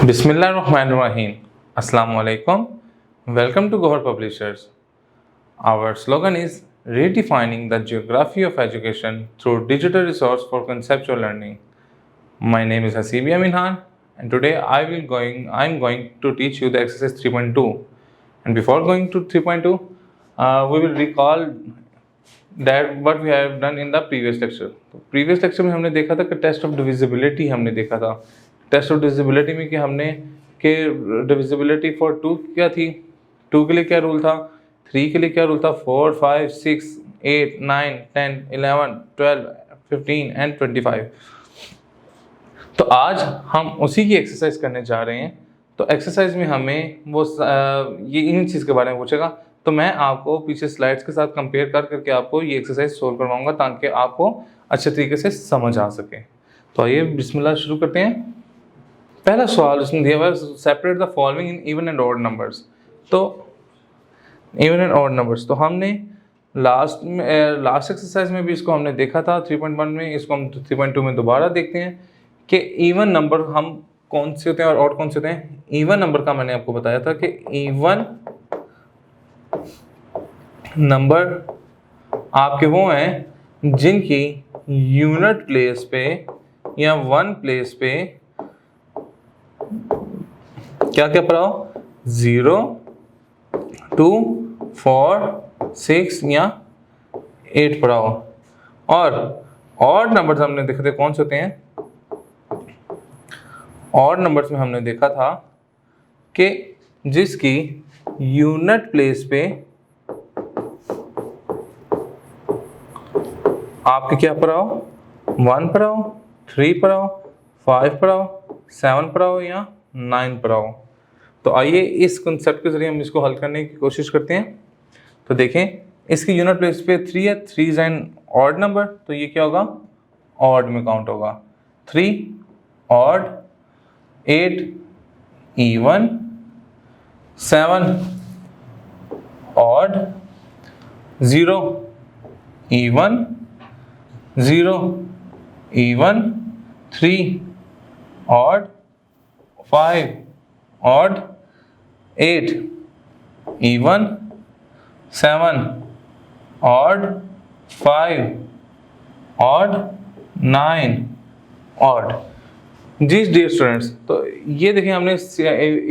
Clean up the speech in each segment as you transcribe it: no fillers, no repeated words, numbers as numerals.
Bismillahirrahmanirrahim. Assalamu alaikum. Welcome to Gohar Publishers. Our slogan is redefining the geography of education through digital resource for conceptual learning. My name is Hasibi Aminhan, and today I'm going to teach you the exercise 3.2. And before going to 3.2, we will recall that what we have done in the previous lecture. तो previous lecture में हमने देखा था कि test of divisibility हमने देखा था. Test of divisibility में कि हमने कि डिविजिबिलिटी फॉर 2 क्या थी, 2 के लिए क्या रूल था, 3 के लिए क्या रूल था, 4, 5, 6, 8, 9, 10, 11, 12, 15 एंड 25. तो आज हम उसी की एक्सरसाइज करने जा रहे हैं. तो एक्सरसाइज में हमें वो ये इन चीज़ के बारे में पूछेगा. तो मैं आपको पीछे स्लाइड्स के साथ कंपेयर करके आपको ये एक्सरसाइज सोल्व करवाऊंगा ताकि आपको अच्छे तरीके से समझ आ सके. तो आइए बिस्मिल्लाह शुरू करते हैं. पहला सवाल उसने दिया हुआ है, separate the following in even and odd numbers. तो इवन एंड ऑड नंबर्स तो हमने लास्ट एक्सरसाइज में भी इसको हमने देखा था 3.1 में. इसको हम 3.2 में दोबारा देखते हैं कि इवन नंबर हम कौन से होते हैं और ऑड कौन से होते हैं. इवन नंबर का मैंने आपको बताया था कि इवन नंबर आपके वो हैं जिनकी यूनिट प्लेस पे या वन प्लेस पे क्या क्या पढ़ा हो, 0, 2, 4, 6 या 8 पढ़ा हो. और ऑड नंबर्स हमने देखे थे कौन से होते हैं. ऑड नंबर्स में हमने देखा था कि जिसकी यूनिट प्लेस पे आपके क्या पढ़ाओ, 1 पढ़ाओ, 3 पढ़ाओ, 5 पढ़ाओ, 7 पढ़ाओ या 9 पढ़ाओ. तो आइए इस कंसेप्ट के जरिए हम इसको हल करने की कोशिश करते हैं. तो देखें इसकी यूनिट प्लेस पे 3 है. 3 इज एन ऑड नंबर, तो ये क्या होगा, ऑड में काउंट होगा. 3 odd, 8 even, 7 odd, 0 even, 0 even, 3 odd, 5 odd, 8 even, 7 odd, 5 odd, 9 odd. जी डियर स्टूडेंट्स, तो ये देखिए हमने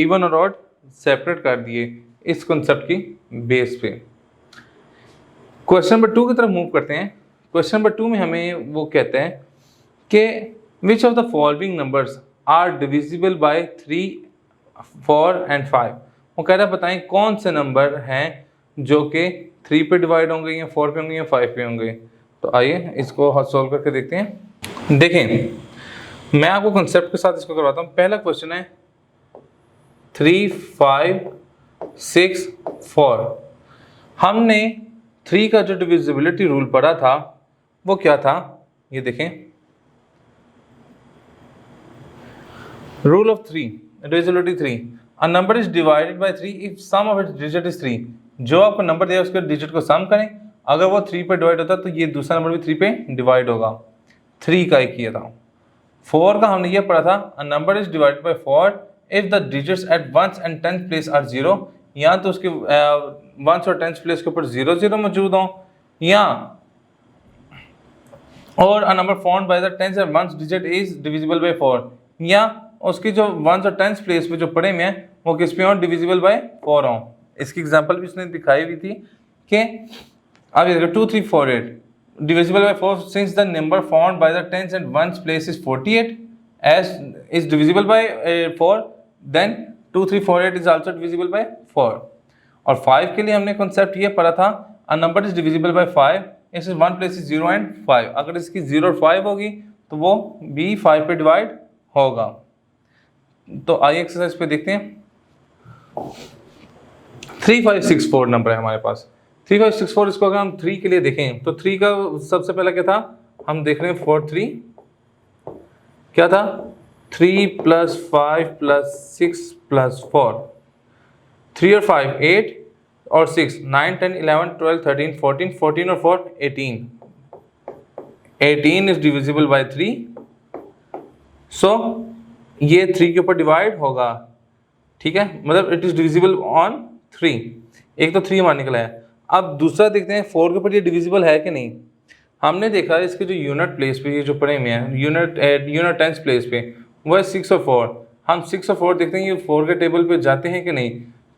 इवन और ऑड सेपरेट कर दिए इस कॉन्सेप्ट की बेस पे. क्वेश्चन नंबर 2 की तरफ मूव करते हैं. क्वेश्चन नंबर 2 में हमें वो कहते हैं कि which of the following numbers are divisible by 3, 4 and 5. वो कह रहा है बताएं कौन से नंबर हैं जो कि 3 पे डिवाइड होंगे या 4 पे होंगे या 5 पे होंगे. तो आइए इसको सॉल्व करके देखते हैं. देखें मैं आपको कंसेप्ट के साथ इसको करवाता हूँ. पहला क्वेश्चन है 3, 5, 6, 4. हमने 3 का जो डिविजिबिलिटी रूल पढ़ा था वो क्या था, ये देखें. Rule of 3, divisibility 3. A number is divided by 3 if sum of its digit is 3. जो आपको नंबर दिया उसके डिजिट को सम करें, अगर वो 3 पे डिवाइड होता तो ये दूसरा नंबर भी 3 पे डिवाइड होगा. 3 का एक किया था. 4 का हमने ये पढ़ा था, a number is divided by 4 if the digits at 1 and 10 place are 0. या तो उसके 1 और 10 प्लेस के ऊपर 0 0 मौजूद हो, या और a number found by the 10 and 1 digit is divisible bye 4. या उसकी जो 1 और 10 प्लेस पे जो पढ़े में है वो किस पे हो, डिविजिबल बाय 4 हो. इसकी एग्जांपल भी उसने दिखाई हुई थी कि अब ये 2, 3, 4, 8 divisible by 4 since the number found by the tens and ones place is 48 as is divisible by 4, then 2, 3, 4, 8 is also divisible by 4. और 5 के लिए हमने कॉन्सेप्ट ये पढ़ा था, a number is divisible by 5 इस 1 place is 0 and 5. अगर इसकी 0 और 5 होगी तो वो भी 5 पे डिवाइड होगा. तो आइए एक्सरसाइज पे देखते हैं. 3564 नंबर है हमारे पास. 3564 इसको अगर हम 3 के लिए देखें तो 3 का सबसे पहला क्या था, हम देख रहे हैं 4, 3 क्या था, 3 + 5 + 6 + 4. 3 और 5 8 और 6 9 10 11 12 13 14 14 और 4 18. 18 is divisible by 3. So ये 3 के ऊपर डिवाइड होगा, ठीक है, मतलब इट इज डिविजिबल ऑन 3। एक तो 3 हमारा निकला है। अब दूसरा देखते हैं 4 के ऊपर ये डिविजिबल है कि नहीं। हमने देखा इसके जो यूनिट प्लेस पे ये जो पड़े हुए हैं यूनिट टेंस प्लेस पे वो है 6 और 4। हम 6 और 4 देखते हैं ये 4 के टेबल पे जाते हैं कि नहीं।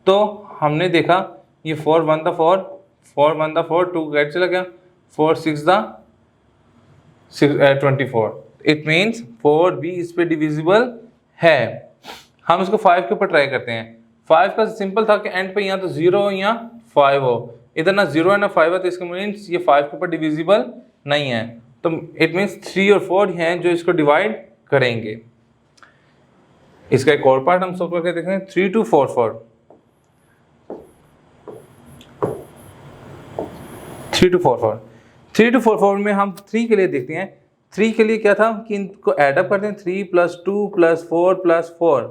तो हमने देखा ये 4 1 था 4, 4 1 था 4, 2 गेट चला गया, 4 6 था 24। इट मीन्स 4 भी इस पे डिविजिबल है। हम इसको 5 के ऊपर ट्राई करते हैं। 5 का सिंपल था कि एंड पे यहाँ तो 0 हो या 5 हो, इधर ना 0 है ना 5 है, तो इसका मीन्स ये 5 के ऊपर डिविजिबल नहीं है। तो इट मीन्स 3 और 4 हैं जो इसको डिवाइड करेंगे। इसका एक और पार्ट हम सॉल्व करके देखते हैं। 3 2 4 4, 3 2 4 4, 3 2 4 4 में हम 3 के लिए देखते हैं। 3 के लिए क्या था कि इनको एडअप करते हैं। 3 + 2 + 4 + 4,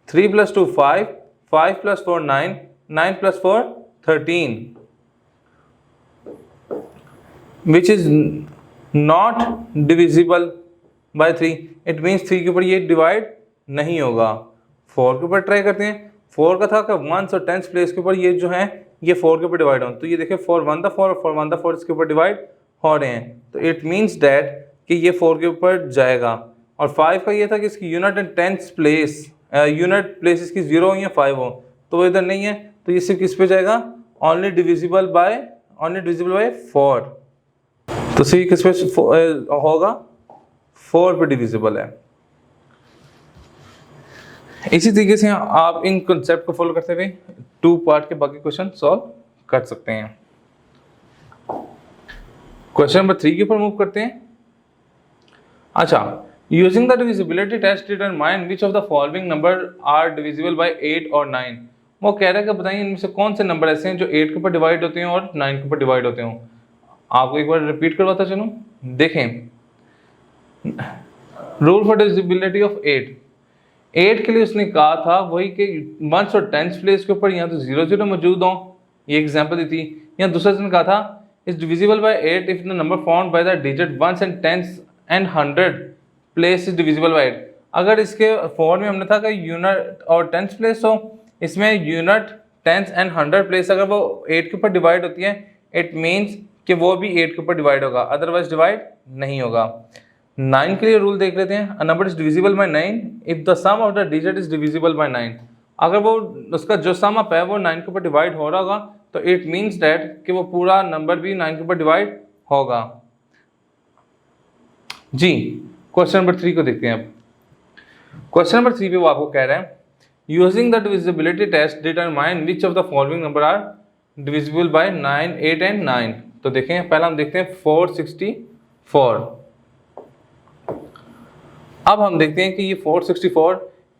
3 + 2 5, 5 + 4 9, 9 + 4 13, which is not divisible by 3। It means 3 के ऊपर ये डिवाइड नहीं होगा। 4 के ऊपर ट्राई करते हैं। 4 का था कि 1 और 10 प्लेस के ऊपर ये जो है ये 4 के ऊपर डिवाइड हो, तो ये देखिए 4 1 था 4 और 4 1 था 4 इसके ऊपर डिवाइड हो रहे हैं। तो इट मीन्स डैट कि ये 4 के ऊपर जाएगा। और 5 का ये था कि इसकी unit and tenth place unit place इसकी 0 हो या 5 हो, तो वो इधर नहीं है, तो ये सिर्फ किस पे जाएगा, ओनली डिविजिबल बाय 4। तो सी किस पे होगा, 4 पे डिविजिबल है। इसी तरीके से आप इन कॉन्सेप्ट को फॉलो करते हुए 2 पार्ट के बाकी क्वेश्चन सॉल्व कर सकते हैं। क्वेश्चन नंबर 3 के ऊपर मूव करते हैं। अच्छा, using the divisibility test determine which of the following number are divisible by 8 और 9। वो कह रहा है कि बताइए इनमें से कौन से नंबर ऐसे हैं जो 8 के ऊपर डिवाइड होते हैं और 9 के ऊपर डिवाइड होते हों। आपको एक बार रिपीट करवाता चलूं। देखें, रूल फॉर डिविजिबिलिटी ऑफ 8 के लिए उसने कहा था वही कि 1 और 10 प्लेस के ऊपर यहाँ तो 0 0 मौजूद हो, ये एग्जांपल दी थी। यहाँ दूसरा उसने कहा था is divisible by 8 if the number found by the digit 1 and 10 and 100 place is divisible by 8। अगर इसके फॉर्म में हमने था कि यूनिट और 10 प्लेस हो, इसमें यूनिट 10 एंड 100 प्लेस अगर वो 8 के ऊपर डिवाइड होती है, इट मीन्स कि वो भी 8 के ऊपर डिवाइड होगा, अदरवाइज डिवाइड नहीं होगा। 9 के लिए रूल देख लेते हैं। A number is divisible by 9 if the sum of the digit is divisible by 9। अगर वो उसका जो सम अप है वो 9 के ऊपर डिवाइड हो रहा होगा, तो इट मीन्स दैट कि वो पूरा नंबर भी 9 के ऊपर डिवाइड होगा। जी, क्वेश्चन नंबर 3 को देखते हैं अब। क्वेश्चन नंबर 3 पे वो आपको कह रहा है using the divisibility test determine which of the following number are divisible by 9 8 and 9। तो देखें, पहला हम देखते हैं 464। अब हम देखते हैं कि ये 464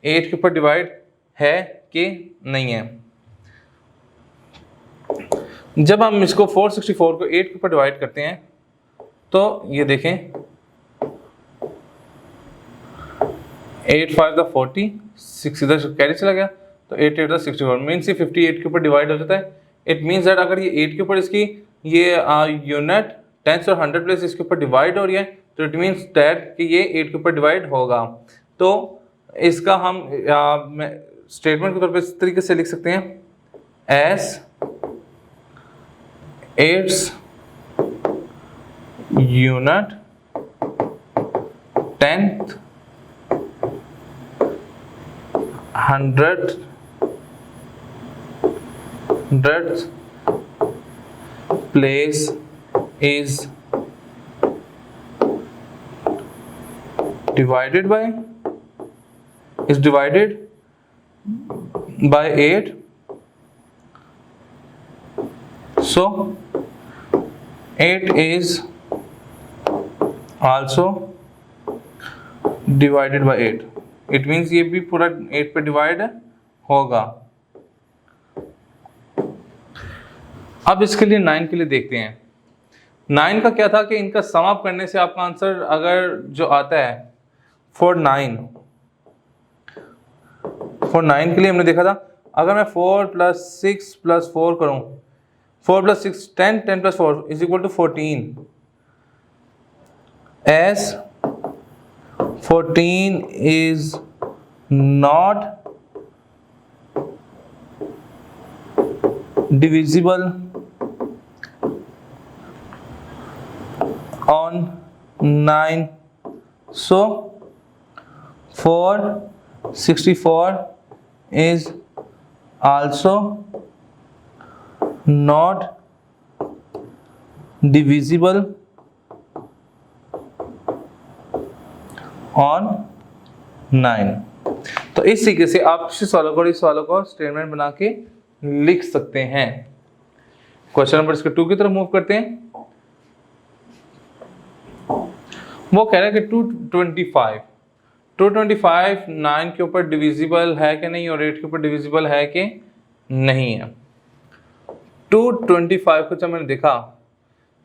8 के ऊपर डिवाइड है कि नहीं है। जब हम इसको 464 को 8 के ऊपर डिवाइड करते हैं तो ये देखें 8 5 द 40, 6 इधर कैरी चला गया, तो 8 8 द 64 मीन्स ये 58 के ऊपर डिवाइड हो जाता है। इट मीन्स दैट अगर ये 8 के ऊपर इसकी ये यूनिट 10 और 100 प्लेस इसके ऊपर डिवाइड हो रही है, तो इट मीन्स दैट कि ये 8 के ऊपर डिवाइड होगा। तो इसका हम स्टेटमेंट के तौर पे इस तरीके से लिख सकते हैं, S 8 unit 10th 100th place is divided by 8, so 8 is also divided by 8। It means ये भी पूरा 8 पे डिवाइड होगा। अब इसके लिए 9 के लिए देखते हैं। 9 का क्या था कि इनका सम अप करने से आपका आंसर अगर जो आता है फॉर 9 के लिए हमने देखा था अगर मैं 4 + 6 + 4 करूं, 4 + 6 10, 10 + 4 is equal to 14। As 14 is not divisible on 9, so 464 is also not divisible on 9। तो इस तरीके से आप इस सवालों को स्टेटमेंट बना के लिख सकते हैं। क्वेश्चन नंबर इसके 2 की तरफ मूव करते हैं। वो कह रहा है कि 225 9 के ऊपर डिविजिबल है कि नहीं और 8 के ऊपर डिविजिबल है कि नहीं है। 225 को जब मैंने देखा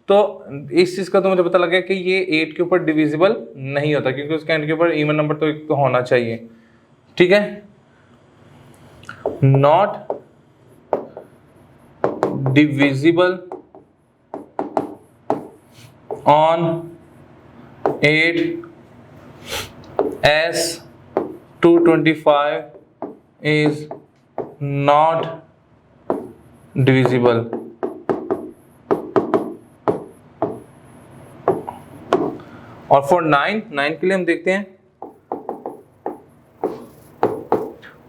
तो इस चीज़ का तो मुझे पता लगा कि ये 8 के ऊपर डिविजिबल नहीं होता, क्योंकि उसके एंड के ऊपर इवन नंबर तो एक तो होना चाहिए। ठीक है, not divisible on 8 as 225 is not divisible और फॉर 9 के लिए हम देखते हैं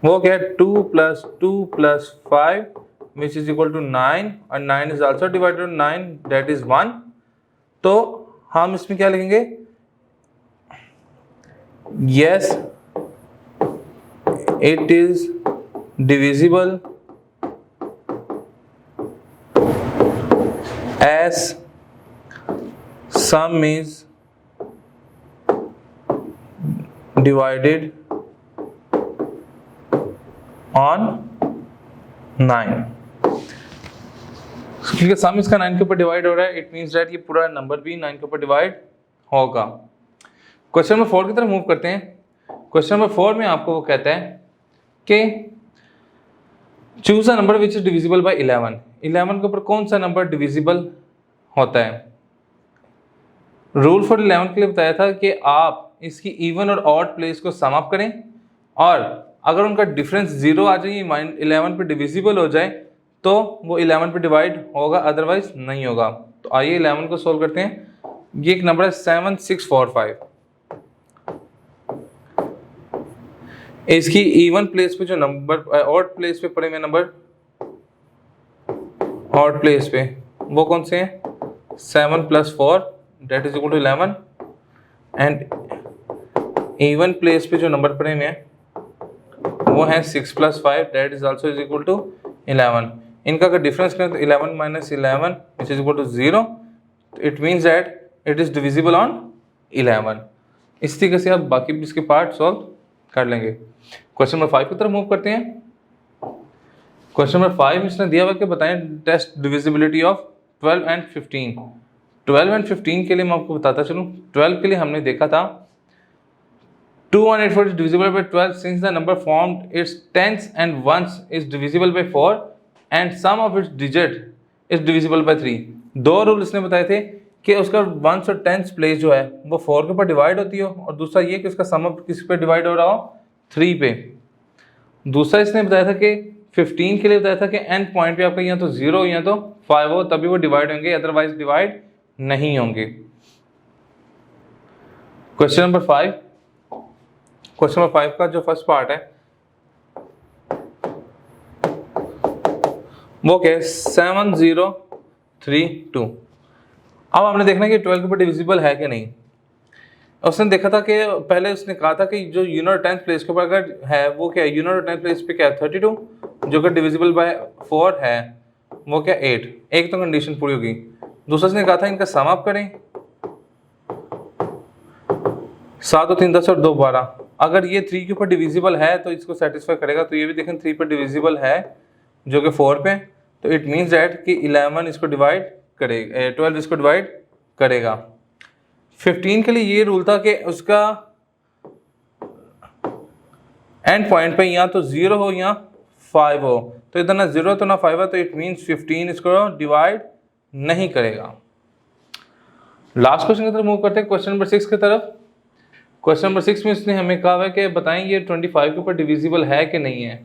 वो क्या है 2 + 2 + 5 which is equal to 9 और 9 is also divided on 9 that is 1। तो हम इसमें क्या लिखेंगे, yes it is divisible as sum is divided on 9। क्योंकि सम इसका 9 के ऊपर डिवाइड हो रहा है, इट मींस दैट ये पूरा नंबर भी 9 के ऊपर डिवाइड होगा। क्वेश्चन नंबर 4 की तरफ मूव करते हैं। क्वेश्चन नंबर 4 में आपको वो कहता है कि choose a number which is divisible bye 11 के ऊपर कौन सा नंबर डिविजिबल होता है। रूल फॉर 11 के लिए बताया था कि आप इसकी इवन और ऑड प्लेस को सम अप करें और अगर उनका डिफरेंस 0 आ जाए, 11 पे डिविजिबल हो जाए तो वो 11 पे डिवाइड होगा, अदरवाइज नहीं होगा। तो आइए 11 को सोल्व करते हैं। ये एक नंबर है 7645। इसकी इवन प्लेस पे जो नंबर ऑड प्लेस पे पड़े हुए नंबर ऑड प्लेस पे वो कौन से हैं, 7 + 4 that is equal to 11 and even place पे जो नंबर पड़े हुए हैं वो है 6 + 5 that is also is equal to 11। इनका अगर डिफरेंस करें तो 11 - 11 which is equal to 0, it means that it is divisible on 11। इस तरीके से आप बाकी भी इसके पार्ट सॉल्व कर लेंगे। क्वेश्चन नंबर 5 की तरफ मूव करते हैं। क्वेश्चन नंबर 5 इसने दिया हुआ कि बताएं test divisibility of 12 and 15। 12 and 15 के लिए मैं आपको बताता चलूँ। 12 के लिए हमने देखा था 2184 is divisible by 12 since the number formed its tens and ones is divisible by 4 and sum of its digit is divisible by 3। दो रूल इसने बताए थे कि उसका वंस और टेंस प्लेस जो है वो 4 के ऊपर डिवाइड होती हो और दूसरा ये कि उसका सम ऑफ किस पे डिवाइड हो रहा हो, 3 पे। दूसरा इसने बताया था कि 15 के लिए बताया था कि एंड पॉइंट पे आपका या तो 0 या तो 5 हो तभी वो डिवाइड होंगे, अदरवाइज डिवाइड नहीं होंगे। क्वेश्चन नंबर 5 का जो फर्स्ट पार्ट है वो क्या है 7032। अब हमने देखना है कि 12 के ऊपर डिविजिबल है कि नहीं। उसने देखा था कि पहले उसने कहा था कि जो यूनिट और टेंथ प्लेस के ऊपर अगर है वो क्या है, यूनिट और टेंथ प्लेस पे क्या है 32, जो कि डिविजिबल बाय 4 है वो क्या 8। एक तो कंडीशन पूरी होगी। दूसरा उसने कहा था इनका सम अप करें, 7 और 3 10 और 2 12। अगर ये 3 के ऊपर डिविजिबल है तो इसको सेटिस्फाई करेगा। तो ये भी देखें 3 पर डिविजिबल है जो कि 4 पे, तो इट मीन्स दैट कि 11 इसको डिवाइड करेगा, 12 इसको डिवाइड करेगा। 15 के लिए ये रूल था कि उसका एंड पॉइंट पे या तो 0 हो या 5 हो, तो इधर ना 0 तो ना 5 है, तो इट मीन्स 15 इसको डिवाइड नहीं करेगा। लास्ट क्वेश्चन की तरफ मूव करते हैं, क्वेश्चन नंबर 6 की तरफ। क्वेश्चन नंबर 6 में इसने हमें कहा है कि बताएं ये 25 के ऊपर डिविजिबल है कि नहीं है।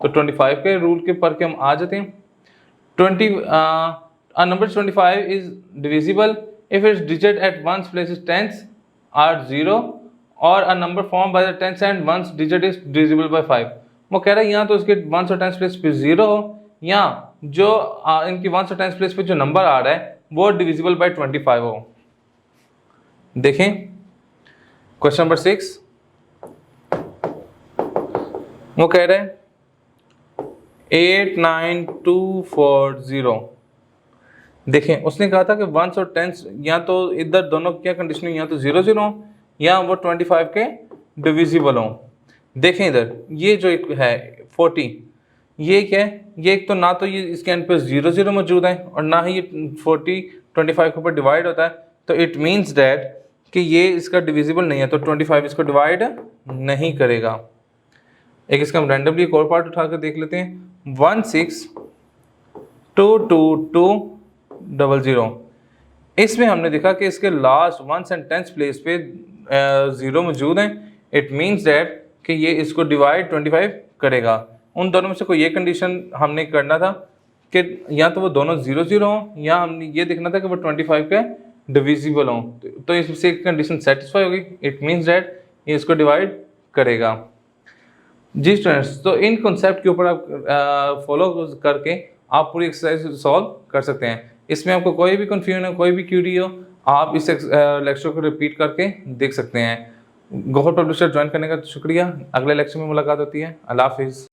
तो 25 के रूल के पर के हम आ जाते हैं। 20 a number 25 is divisible if its digit at ones places tens are 0 or a number formed by the tens and ones digit is divisible by 5। वो कह रहा है यहाँ तो इसके वंस और टेंस प्लेस पे 0 हो या जो इनकी वंस और टेंस प्लेस पे जो नंबर आ रहा है वो डिविजिबल बाय 25 हो। देखें क्वेश्चन नंबर 6 वो कह रहे हैं 89240। देखें उसने कहा था कि वंस और टेंस या तो इधर दोनों क्या कंडीशन है, या तो 0 0 या वो 25 के डिविजिबल हों। देखें इधर ये जो एक है 40, ये क्या है, ये एक तो ना तो ये इसके एंड पे 0 0 मौजूद है और ना ही ये 40 25 के ऊपर डिवाइड होता है। तो इट मीन्स दैट कि ये इसका डिविजिबल नहीं है, तो 25 इसको डिवाइड नहीं करेगा। एक इसका हम रैंडमली एक और पार्ट उठा कर देख लेते हैं। 162200, इसमें हमने देखा कि इसके last ones and tens place पे 0 मौजूद हैं। इट मीन्स दैट कि ये इसको डिवाइड 25 करेगा। उन दोनों में से कोई ये कंडीशन हमने करना था कि या तो वो दोनों 0 0 हों या हमने ये देखना था कि वो 25 के डिविजिबल हों। तो इससे एक कंडीशन सेटिस्फाई होगी। इट मीन्स दैट ये इसको डिवाइड करेगा। जी स्टूडेंट्स, तो इन कॉन्सेप्ट के ऊपर आप फॉलो करके आप पूरी एक्सरसाइज सॉल्व कर सकते हैं। इसमें आपको कोई भी कन्फ्यूजन हो, कोई भी क्यूरी हो, आप इस लेक्चर को रिपीट करके देख सकते हैं। गौहर पब्लिशर ज्वाइन करने का शुक्रिया। अगले लेक्चर में मुलाकात होती है। अल्लाह हाफिज़।